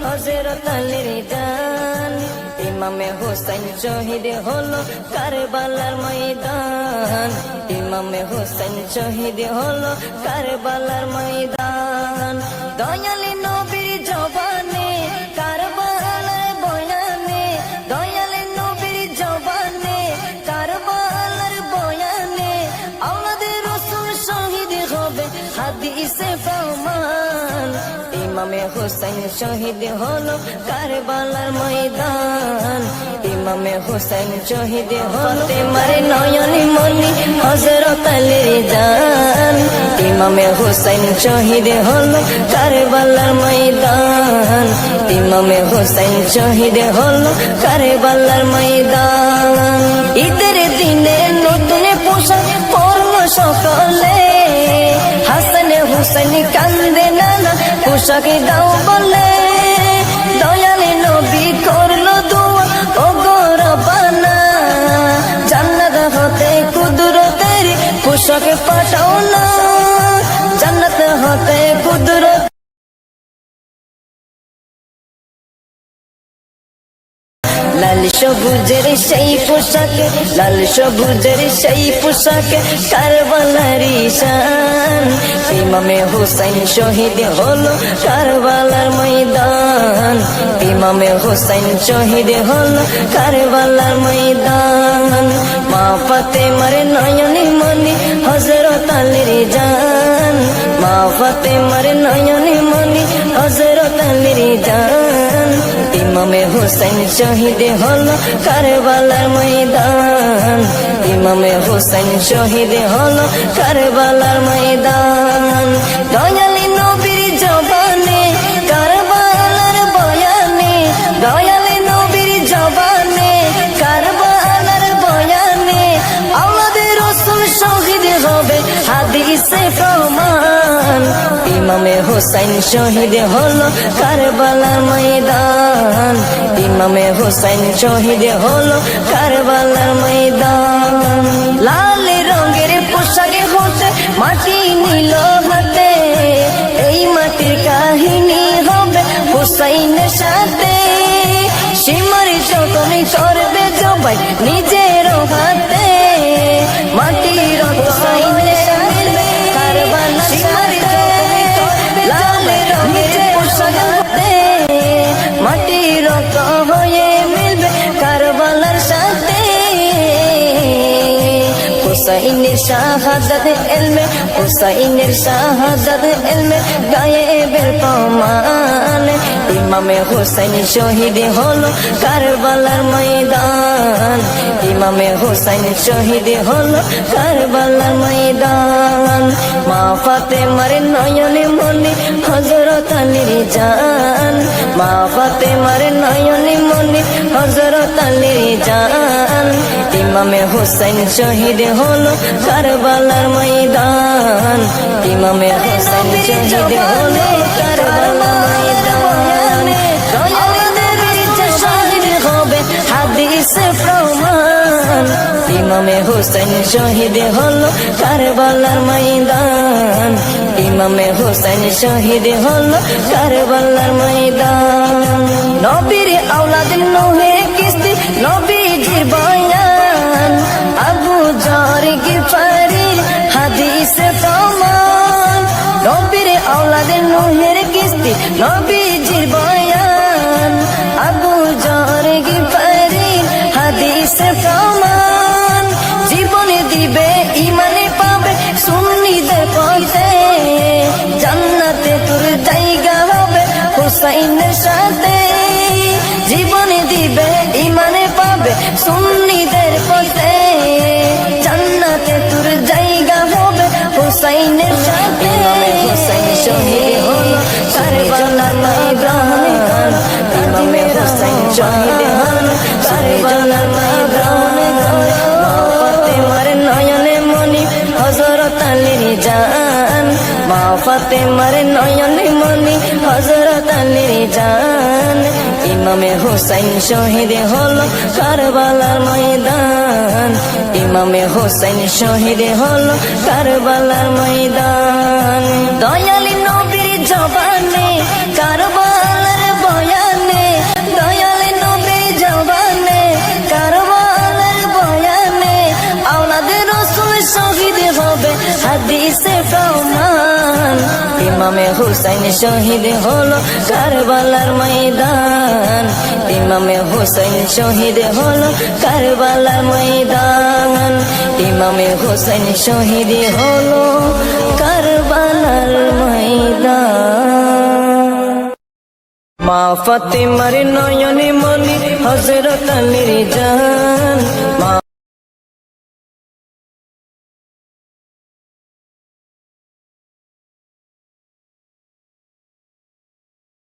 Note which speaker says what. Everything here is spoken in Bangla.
Speaker 1: হযরত আলীর জান ইমামে হুসাইন শহীদ হলো কারবালার ময়দান ইমামে হুসাইন শহীদ হলো কারবালার ময়দান দয়ালি নবীর জবানে কারবালার বয়ানে দয়ালি নবীর জবানে কারবালার বয়ানে আওলাদের রাসূল শহীদ হবে হাদিসে প্রমাণ ইমামে হুসাইন শহীদ হলো কারবালার ময়দান ইমামে হুসাইন শহীদ হতে মারে নয়নি মনি হযরত আলীর জান ইমামে হুসাইন শহীদ হলো কারবালার ময়দান ইমামে হুসাইন শহীদ হলো কারবালার ময়দান ঈদের দিনে নতুন পোশাক পরলো সকলে হাসান হুসাইন কান্দে নানা পোশাক দাও বলে দয়ালে নবী করলো দোয়া ও গো রব্বানা জান্নাত হতে কুদরতের পোশাক পাঠাও না জান্নাত হতে কুদরত লাল সবুজের সেই পোশাকে লাল সবুজের সেই পোশাকে কারবালারি শান ইমামে হুসাইন শহীদ হলো কারবালার ময়দান ইমামে হুসাইন শহীদ হলো কারবালার ময়দান মা ফাতেমার নয়নি মনি হযরত আলীর জান মা ফাতেমার নয়নি মনি হযরত আলীর জান ইমামে হুসাইন শহীদ হলো কারবালার ময়দান ইমামে হুসাইন শহীদ হলো কারবালার ময়দান দয়ালি নবীর জবানে কারবালার বয়ানে দয়ালি নবীর জবানে কারবালার বয়ানে আওলাদের রাসূল শহীদ হবে হাদিসে প্রমাণ ইমামে হুসাইন শহীদ হলো কারবালার ময়দান ইমামে হুসাইন শহীদ হলো কারবালার ময়দান লাল রঙের পোশাকে হতে মাটি নিল হাতে এই মাটির কাহিনী হবে হুসাইনের সাথে সীমার যতন করবে জবাই নিজের হাতে মাটির হুসাইনের সাথে কারবালার সাথে লাল রঙের পোশাক হতে মাটির রক্ত হয়ে মিলবে কারবালার সাথে হুসাইনের শাহাদাত ইলমে হুসাইনের শাহাদাত ইলমে গায়েবের প্রমাণ ইমামে হুসাইন শহীদ হলো কারবালার ময়দান ইমামে হুসাইন শহীদ হলো কারবালার ময়দান মা ফাতেমার নয়নে মনি হযরত আলীর জান মা ফাতেমার নয়নে মনি হযরত আলীর জান ইমামে হুসাইন শহীদ হলো কারবালার ময়দান ইমামে হুসাইন শহীদ হলো কারবালার ময়দান দয়ালের ইচ্ছা শহীদ হবে হাদিসে প্রমাণ ইমামে হুসাইন শহীদ হলো কারবালার ময়দান ইমামে হুসাইন শহীদ হলো কারবালার ময়দান নবীর আওলাদ নূহে কিস্তি নবীজির বয়ান আবু যর গিফারি হাদিসে প্রমাণ নবীর আওলাদ নূহের কিস্তি নবীজির বয়ান আবু যর গিফারি হাদিসে প্রমাণ জীবনে দিবে ইমানে পাবে সুন্নিদের পথে জান্নাতে তোর জায়গা হবে হুসাইনের সাথে জীবনে দিবে ইমানে পাবে সুন্নিদের পথে জান্নাতে তোর জায়গা হবে হুসাইনের সাথে ইমামে হুসাইন শহীদ হলো কারবালার ময়দান ইমামে হুসাইন শহীদ হলো কারবালার ময়দান মা ফাতেমার নয়নে মনি হযরত আলীর জান মা ফাতেমার নয়নে মনি হযরত আলীর জান ইমামে হুসাইন শহীদ হলো কারবালার ময়দান ইমামে হুসাইন শহীদ হলো কারবালার ময়দান দয়ালি নবীর জবানে কারবালার বয়ান প্রমাণ ইমামে হুসাইন শহীদ হলো কারবালার ময়দান ইমামে হুসাইন শহীদ হলো কারবালার ময়দান ইমামে হুসাইন শহীদ হলো কারবালার ময়দান মা ফাতেমার নয়নে মনি হযরত আলীর জান।